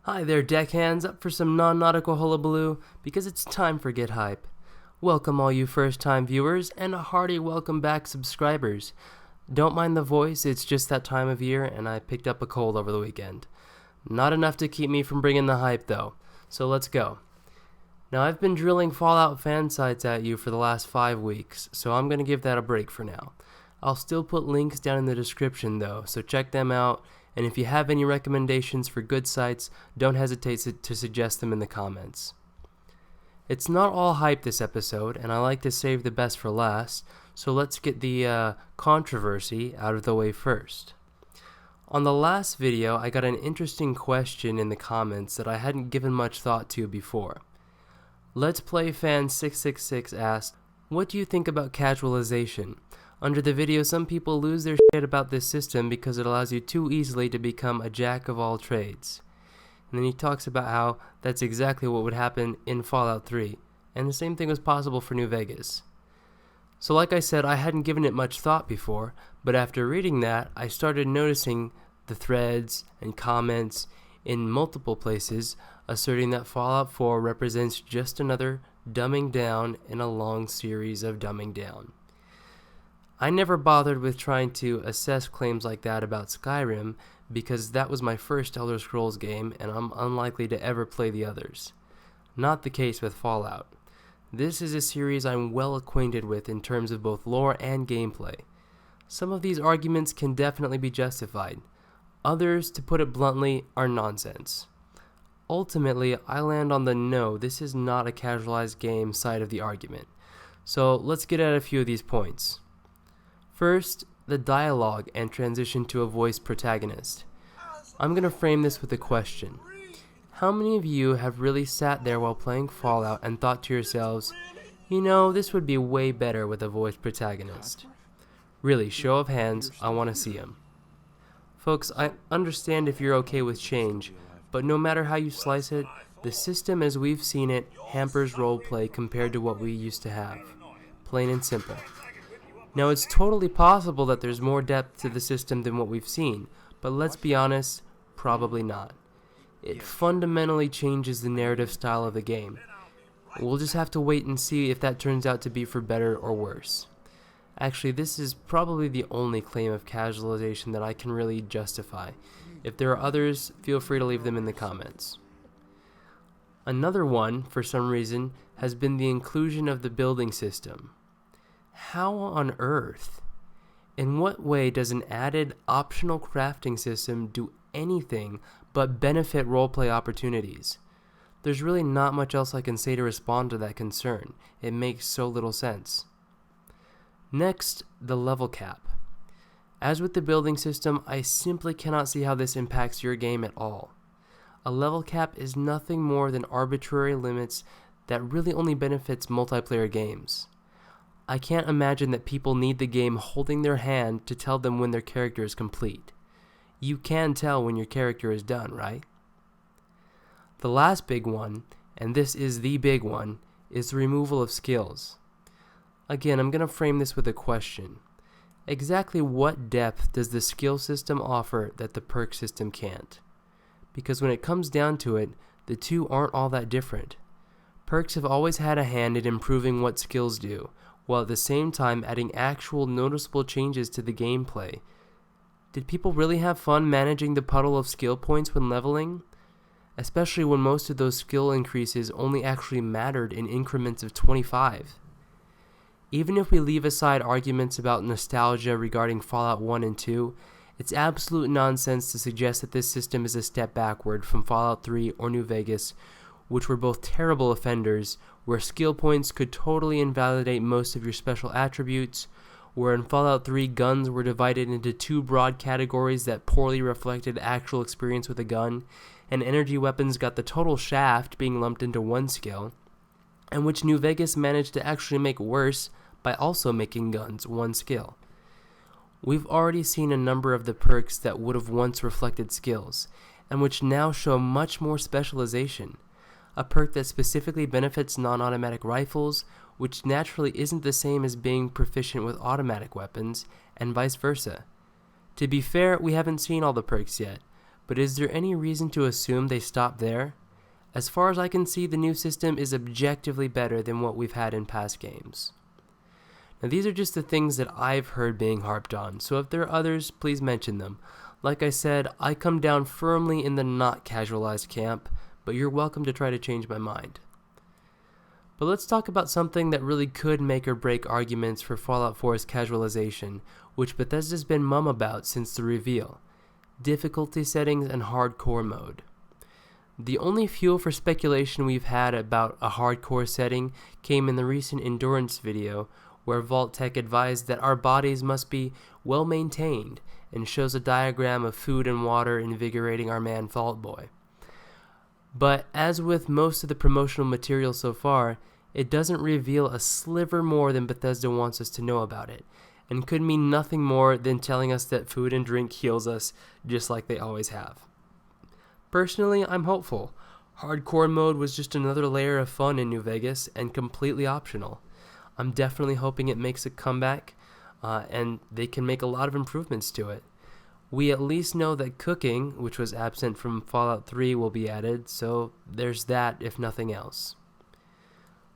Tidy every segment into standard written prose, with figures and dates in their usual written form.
Hi there, deckhands, up for some non-nautical hullabaloo, because it's time for Get Hype. Welcome all you first-time viewers, and a hearty welcome back subscribers. Don't mind the voice, it's just that time of year, and I picked up a cold over the weekend. Not enough to keep me from bringing the hype, though, so let's go. Now, I've been drilling Fallout fansites at you for the last 5 weeks, so I'm going to give that a break for now. I'll still put links down in the description, though, so check them out. And if you have any recommendations for good sites, don't hesitate to suggest them in the comments. It's not all hype this episode, and I like to save the best for last, so let's get the controversy out of the way first. On the last video, I got an interesting question in the comments that I hadn't given much thought to before. Let's Play Fan 666 asked, "What do you think about casualization? Under the video, some people lose their shit about this system because it allows you too easily to become a jack of all trades." And then he talks about how that's exactly what would happen in Fallout 3, and the same thing was possible for New Vegas. So like I said, I hadn't given it much thought before, but after reading that, I started noticing the threads and comments in multiple places asserting that Fallout 4 represents just another dumbing down in a long series of dumbing down. I never bothered with trying to assess claims like that about Skyrim because that was my first Elder Scrolls game and I'm unlikely to ever play the others. Not the case with Fallout. This is a series I'm well acquainted with in terms of both lore and gameplay. Some of these arguments can definitely be justified. Others, to put it bluntly, are nonsense. Ultimately, I land on the no, this is not a casualized game side of the argument. So let's get at a few of these points. First, the dialogue and transition to a voiced protagonist. I'm going to frame this with a question. How many of you have really sat there while playing Fallout and thought to yourselves, you know, this would be way better with a voiced protagonist? Really, show of hands, I want to see them. Folks, I understand if you're okay with change, but no matter how you slice it, the system as we've seen it hampers roleplay compared to what we used to have. Plain and simple. Now, it's totally possible that there's more depth to the system than what we've seen, but let's be honest, probably not. It fundamentally changes the narrative style of the game. We'll just have to wait and see if that turns out to be for better or worse. Actually, this is probably the only claim of casualization that I can really justify. If there are others, feel free to leave them in the comments. Another one, for some reason, has been the inclusion of the building system. How on earth? In what way does an added optional crafting system do anything but benefit roleplay opportunities? There's really not much else I can say to respond to that concern. It makes so little sense. Next, the level cap. As with the building system, I simply cannot see how this impacts your game at all. A level cap is nothing more than arbitrary limits that really only benefits multiplayer games. I can't imagine that people need the game holding their hand to tell them when their character is complete. You can tell when your character is done, right? The last big one, and this is the big one, is the removal of skills. Again, I'm going to frame this with a question. Exactly what depth does the skill system offer that the perk system can't? Because when it comes down to it, the two aren't all that different. Perks have always had a hand in improving what skills do, while at the same time adding actual noticeable changes to the gameplay. Did people really have fun managing the puddle of skill points when leveling? Especially when most of those skill increases only actually mattered in increments of 25. Even if we leave aside arguments about nostalgia regarding Fallout 1 and 2, it's absolute nonsense to suggest that this system is a step backward from Fallout 3 or New Vegas, which were both terrible offenders, where skill points could totally invalidate most of your special attributes, where in Fallout 3 guns were divided into two broad categories that poorly reflected actual experience with a gun, and energy weapons got the total shaft being lumped into one skill, and which New Vegas managed to actually make worse by also making guns one skill. We've already seen a number of the perks that would have once reflected skills, and which now show much more specialization. A perk that specifically benefits non-automatic rifles, which naturally isn't the same as being proficient with automatic weapons, and vice versa. To be fair, we haven't seen all the perks yet, But is there any reason to assume they stop there? As far as I can see, the new system is objectively better than what we've had in past games. Now these are just the things that I've heard being harped on, so if there are others, please mention them. Like I said, I come down firmly in the not casualized camp, but you're welcome to try to change my mind. But let's talk about something that really could make or break arguments for Fallout 4's casualization, which Bethesda's been mum about since the reveal: difficulty settings and hardcore mode. The only fuel for speculation we've had about a hardcore setting came in the recent endurance video, where Vault Tech advised that our bodies must be well maintained and shows a diagram of food and water invigorating our man Vault Boy. But as with most of the promotional material so far, it doesn't reveal a sliver more than Bethesda wants us to know about it, and could mean nothing more than telling us that food and drink heals us just like they always have. Personally, I'm hopeful. Hardcore mode was just another layer of fun in New Vegas and completely optional. I'm definitely hoping it makes a comeback, and they can make a lot of improvements to it. We at least know that cooking, which was absent from Fallout 3, will be added, so there's that if nothing else.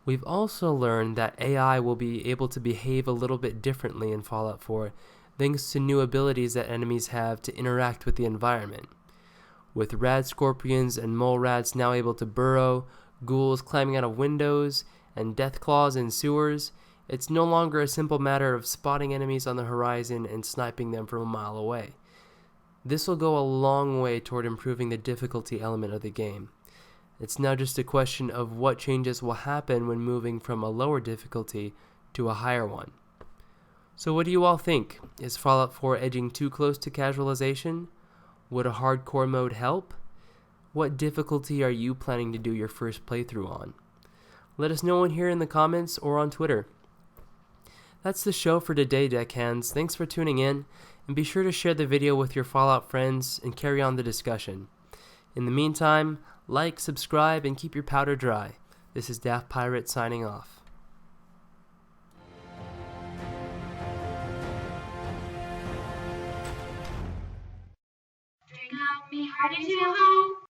We've also learned that AI will be able to behave a little bit differently in Fallout 4, thanks to new abilities that enemies have to interact with the environment. With rad scorpions and mole rats now able to burrow, ghouls climbing out of windows, and death claws in sewers, it's no longer a simple matter of spotting enemies on the horizon and sniping them from a mile away. This will go a long way toward improving the difficulty element of the game. It's now just a question of what changes will happen when moving from a lower difficulty to a higher one. So what do you all think? Is Fallout 4 edging too close to casualization? Would a hardcore mode help? What difficulty are you planning to do your first playthrough on? Let us know in here in the comments or on Twitter. That's the show for today, deckhands. Thanks for tuning in, and be sure to share the video with your Fallout friends and carry on the discussion. In the meantime, like, subscribe, and keep your powder dry. This is Daft Pirate signing off. Drink up me heart into home.